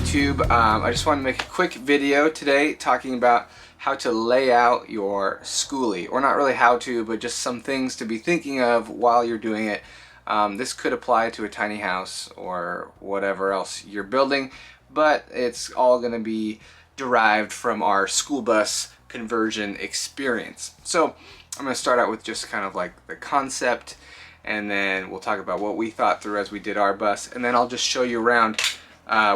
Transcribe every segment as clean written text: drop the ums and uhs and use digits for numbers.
YouTube. I just wanted to make a quick video today talking about how to lay out your Skoolie, or not really how to, but just some things to be thinking of while you're doing it. This could apply to a tiny house or whatever else you're building, but it's all going to be derived from our school bus conversion experience. So I'm going to start out with just kind of like the concept, and then we'll talk about what we thought through as we did our bus, and then I'll just show you around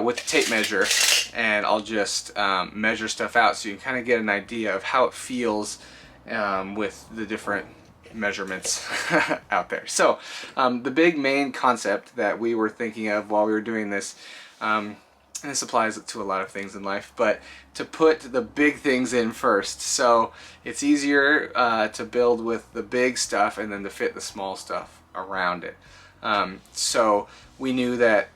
with the tape measure, and I'll just measure stuff out so you can kind of get an idea of how it feels with the different measurements out there. So the big main concept that we were thinking of while we were doing this, and this applies to a lot of things in life, but to put the big things in first. So it's easier to build with the big stuff and then to fit the small stuff around it. So we knew that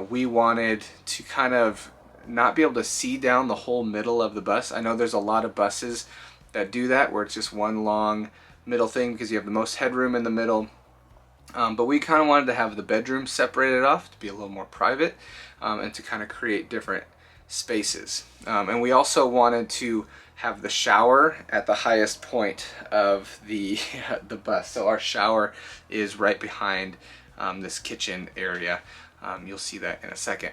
we wanted to kind of not be able to see down the whole middle of the bus. I know there's a lot of buses that do that, where it's just one long middle thing because you have the most headroom in the middle. But we kind of wanted to have the bedroom separated off to be a little more private, and to kind of create different spaces. And we also wanted to have the shower at the highest point of the bus. So our shower is right behind this kitchen area. You'll see that in a second.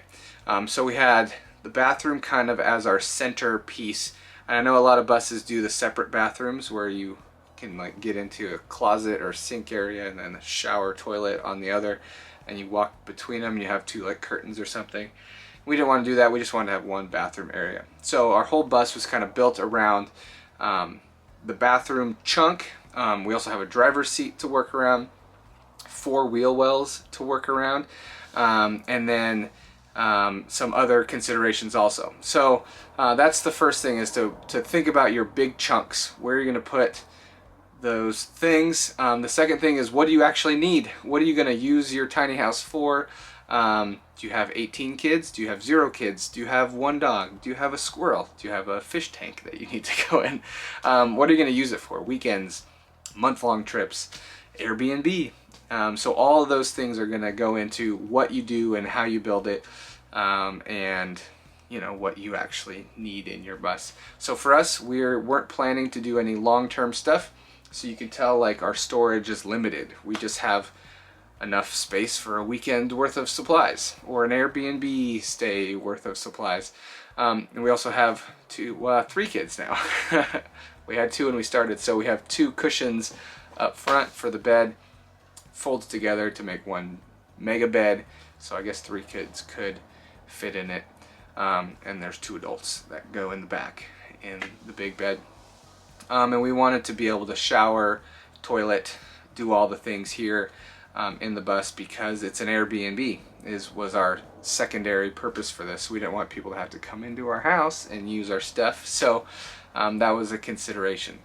So we had the bathroom kind of as our center piece. And I know a lot of buses do the separate bathrooms where you can like get into a closet or sink area and then a shower toilet on the other, and you walk between them and you have two like curtains or something. We didn't want to do that. We just wanted to have one bathroom area. So our whole bus was kind of built around the bathroom chunk. We also have a driver's seat to work around, 4 wheel wells to work around, and then some other considerations also. So that's the first thing, is to think about your big chunks, where you're going to put those things. The second thing is, what do you actually need? What are you going to use your tiny house for? Do you have 18 kids? Do you have 0 kids? Do you have 1 dog? Do you have a squirrel? Do you have a fish tank that you need to go in? What are you going to use it for? Weekends, month-long trips, Airbnb. So all of those things are going to go into what you do and how you build it, and you know what you actually need in your bus. So for us, we weren't planning to do any long-term stuff. So you can tell, like, our storage is limited. We just have enough space for a weekend worth of supplies or an Airbnb stay worth of supplies. And we also have 3 kids now. We had 2 when we started, so we have 2 cushions up front for the bed, folds together to make 1 mega bed. So I guess 3 kids could fit in it. And there's 2 adults that go in the back in the big bed. And we wanted to be able to shower, toilet, do all the things here in the bus, because it's an Airbnb was our secondary purpose for this. We didn't want people to have to come into our house and use our stuff, so that was a consideration.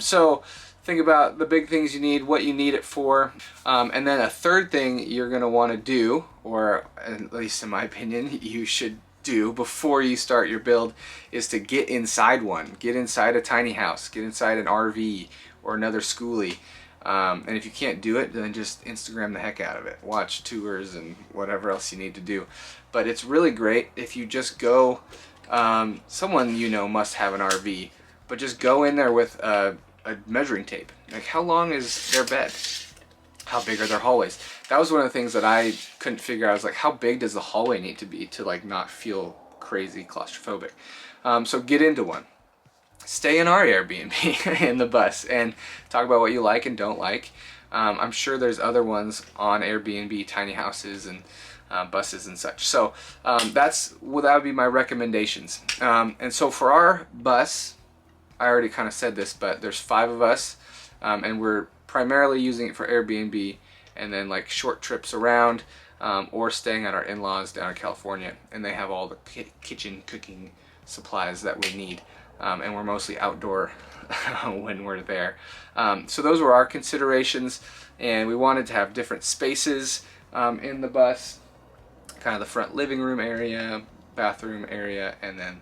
So think about the big things you need, what you need it for, and then a third thing you're going to want to do, or at least in my opinion you should do before you start your build, is to get inside one. Get inside a tiny house, get inside an RV or another Skoolie. And if you can't do it, then just Instagram the heck out of it. Watch tours and whatever else you need to do. But it's really great if you just go, someone you know must have an RV, but just go in there with a measuring tape. Like, how long is their bed? How big are their hallways? That was one of the things that I couldn't figure out. I was like, how big does the hallway need to be to like not feel crazy claustrophobic? So get into one. Stay in our Airbnb in the bus and talk about what you like and don't like. I'm sure there's other ones on Airbnb, tiny houses and buses and such. So that would be my recommendations. And so for our bus, I already kind of said this, but there's 5 of us, and we're primarily using it for Airbnb and then like short trips around, or staying at our in-laws down in California, and they have all the kitchen cooking supplies that we need. And we're mostly outdoor when we're there. So those were our considerations, and we wanted to have different spaces in the bus, kind of the front living room area, bathroom area, and then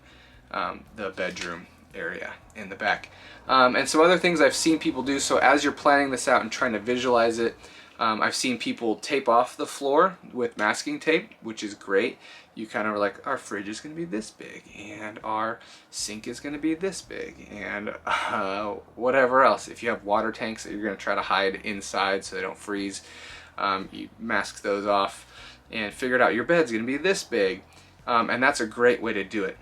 the bedroom area in the back. And some other things I've seen people do. So as you're planning this out and trying to visualize it, I've seen people tape off the floor with masking tape, which is great. You kind of are like, our fridge is going to be this big, and our sink is going to be this big, and whatever else. If you have water tanks that you're going to try to hide inside so they don't freeze, you mask those off and figure it out. Your bed's going to be this big, and that's a great way to do it.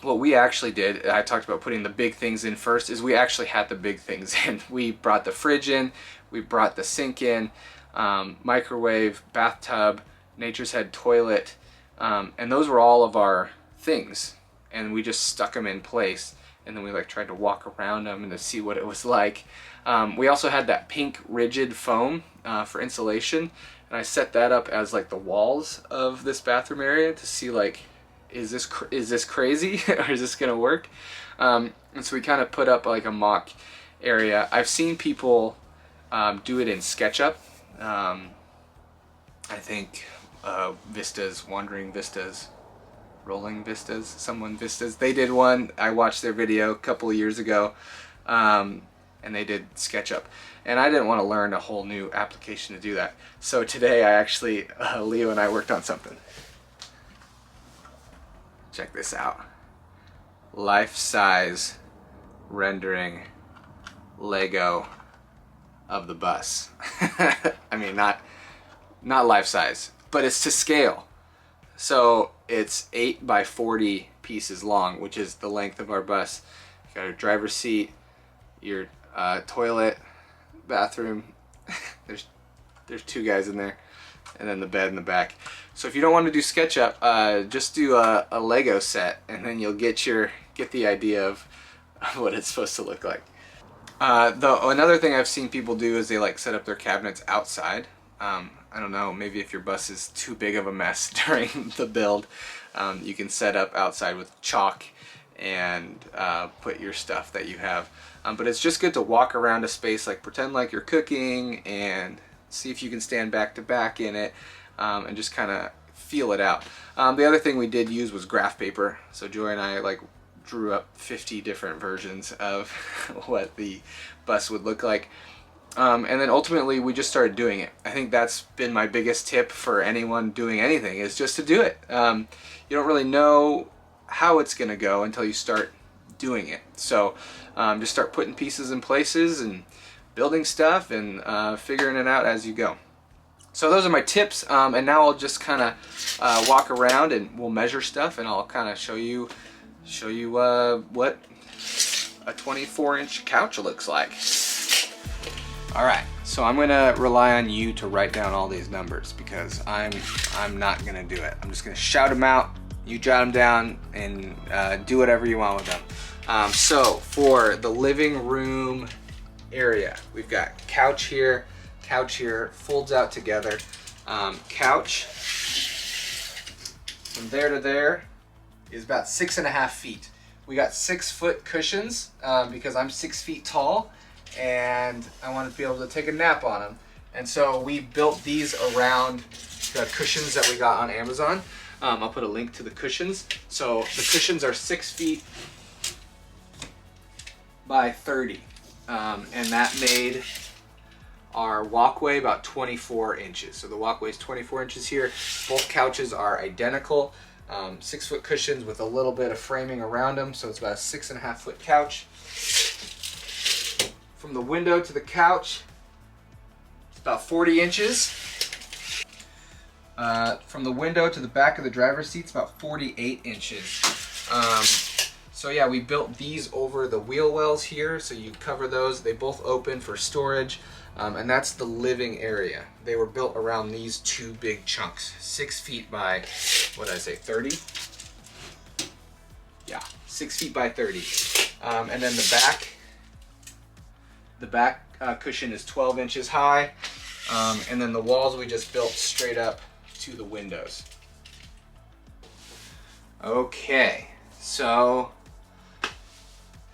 What we actually did, I talked about putting the big things in first, is we actually had the big things in. We brought the fridge in, we brought the sink in, microwave, bathtub, Nature's Head toilet, and those were all of our things. And we just stuck them in place, and then we like tried to walk around them and to see what it was like. We also had that pink rigid foam for insulation, and I set that up as like the walls of this bathroom area to see like, is this crazy or is this gonna work? And so we kind of put up like a mock area. I've seen people do it in SketchUp. I think Vistas, Wandering Vistas, Rolling Vistas, someone Vistas, they did one. I watched their video a couple of years ago, and they did SketchUp. And I didn't want to learn a whole new application to do that. So today I actually, Leo and I worked on something. Check this out. Life-size rendering Lego of the bus. I mean, not life-size, but it's to scale. So it's 8 by 40 pieces long, which is the length of our bus. You got your driver's seat, your toilet, bathroom. There's 2 guys in there, and then the bed in the back. So if you don't want to do SketchUp, just do a Lego set, and then you'll get the idea of what it's supposed to look like. Another thing I've seen people do is they like set up their cabinets outside. I don't know, maybe if your bus is too big of a mess during the build, you can set up outside with chalk and put your stuff that you have. But it's just good to walk around a space, like pretend like you're cooking and see if you can stand back to back in it, and just kind of feel it out. The other thing we did use was graph paper. So Joy and I like drew up 50 different versions of what the bus would look like. And then ultimately we just started doing it. I think that's been my biggest tip for anyone doing anything, is just to do it. You don't really know how it's gonna go until you start doing it. So just start putting pieces in places and building stuff and figuring it out as you go. So those are my tips, and now I'll just kind of walk around and we'll measure stuff, and I'll kind of show you what a 24-inch couch looks like. Alright, so I'm gonna rely on you to write down all these numbers, because I'm not gonna do it. I'm just gonna shout them out, you jot them down, and do whatever you want with them. So for the living room area, we've got couch here, folds out together. Couch from there to there is about 6.5 feet. We got 6-foot cushions because I'm 6 feet tall and I wanted to be able to take a nap on them. And so we built these around the cushions that we got on Amazon. I'll put a link to the cushions. So the cushions are 6 feet by 30. And that made our walkway about 24 inches. So the walkway is 24 inches here. Both couches are identical. 6-foot cushions with a little bit of framing around them, so it's about a 6.5-foot couch. From the window to the couch, it's about 40 inches. From the window to the back of the driver's seat, it's about 48 inches. So yeah, we built these over the wheel wells here, so you cover those. They both open for storage, and that's the living area. They were built around these 2 big chunks, 6 feet by, what did I say, 30? Yeah, 6 feet by 30. And then the back cushion is 12 inches high, and then the walls we just built straight up to the windows. Okay, so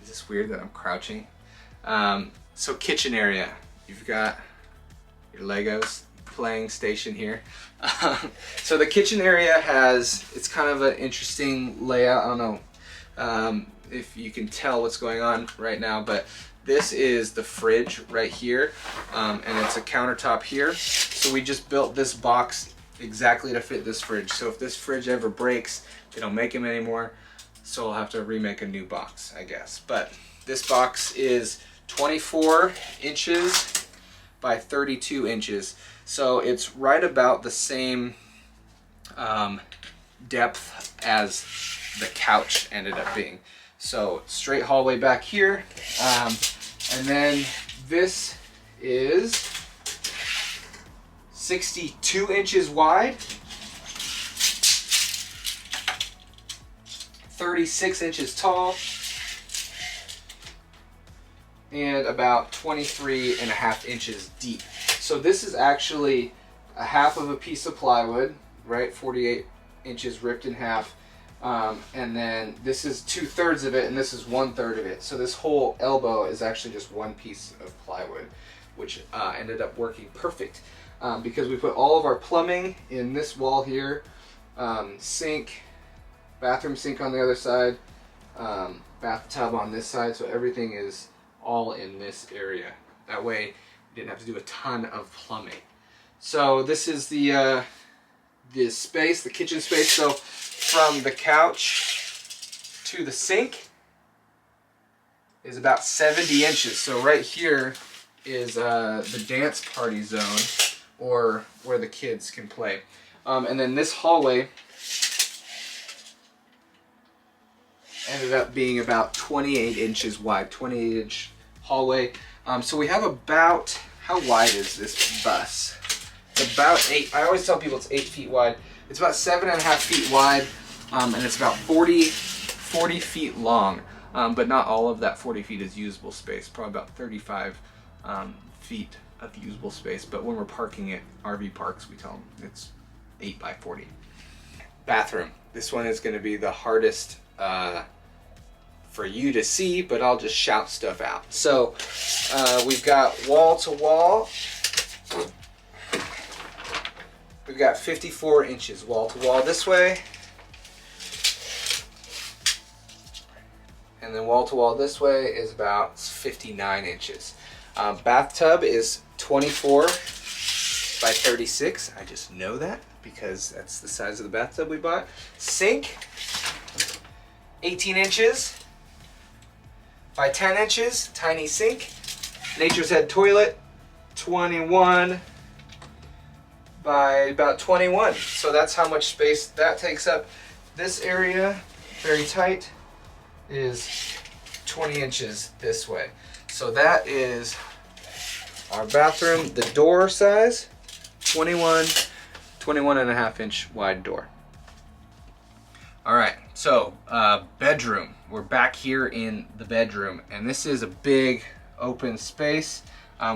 is this weird that I'm crouching? So kitchen area, you've got your Legos playing station here. So the kitchen area it's kind of an interesting layout. I don't know, if you can tell what's going on right now, but this is the fridge right here, and it's a countertop here. So we just built this box exactly to fit this fridge. So if this fridge ever breaks, they don't make them anymore, so I'll have to remake a new box, I guess. But this box is 24 inches by 32 inches. So it's right about the same depth as the couch ended up being. So straight hallway back here. And then this is 62 inches wide, 36 inches tall, and about 23.5 inches deep. So this is actually a half of a piece of plywood, right? 48 inches ripped in half. And then this is 2/3 of it, and this is 1/3 of it. So this whole elbow is actually just one piece of plywood, which ended up working perfect because we put all of our plumbing in this wall here, sink, bathroom sink on the other side, bathtub on this side, so everything is all in this area. That way we didn't have to do a ton of plumbing. So this is the space, the kitchen space. So from the couch to the sink is about 70 inches. So right here is the dance party zone, or where the kids can play. And then this hallway ended up being about 28 inches wide, 28-inch hallway. So we have about, how wide is this bus? It's about 8, I always tell people it's 8 feet wide. It's about 7.5 feet wide, and it's about 40 feet long. But not all of that 40 feet is usable space, probably about 35 feet of usable space. But when we're parking at RV parks, we tell them it's 8 by 40. Bathroom. This one is going to be the hardest for you to see, but I'll just shout stuff out. So we've got wall to wall. We've got 54 inches wall to wall this way. And then wall to wall this way is about 59 inches. Bathtub is 24 by 36. I just know that because that's the size of the bathtub we bought. Sink, 18 inches by 10 inches, tiny sink. Nature's Head toilet, 21 by about 21. So that's how much space that takes up. This area, very tight, is 20 inches this way. So that is our bathroom. The door size, 21.5 inch wide door. All right, so bedroom. We're back here in the bedroom, and this is a big open space.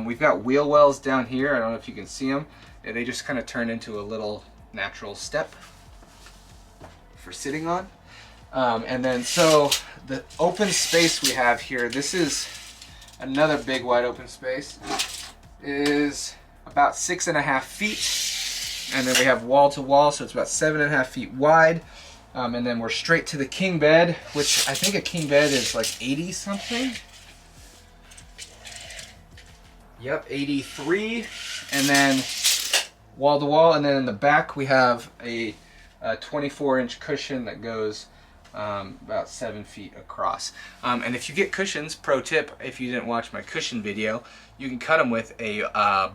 We've got wheel wells down here. I don't know if you can see them. They just kind of turn into a little natural step for sitting on. And then so the open space we have here, this is another big wide open space, is about 6.5 feet. And then we have wall to wall, so it's about 7.5 feet wide. And then we're straight to the king bed, which I think a king bed is like 80 something. Yep, 83. And then wall to wall, and then in the back we have a 24-inch cushion that goes about 7 feet across. And if you get cushions, pro tip, if you didn't watch my cushion video, you can cut them with a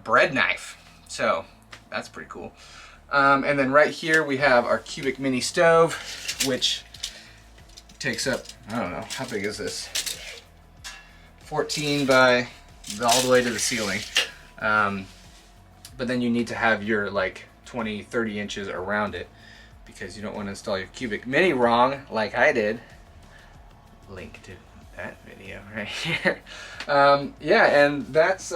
bread knife. So that's pretty cool. And then right here we have our cubic mini stove, which takes up, I don't know, how big is this? 14 by all the way to the ceiling. But then you need to have your like 20-30 inches around it, because you don't want to install your cubic mini wrong like I did. Link to that video right here. Yeah, and that's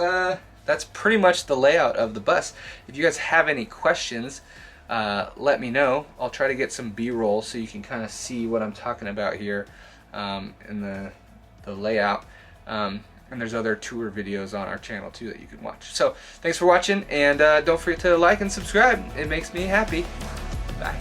pretty much the layout of the bus. If you guys have any questions, let me know. I'll try to get some B-roll so you can kind of see what I'm talking about here in the layout. And there's other tour videos on our channel too that you can watch. So thanks for watching, and don't forget to like and subscribe. It makes me happy. Bye.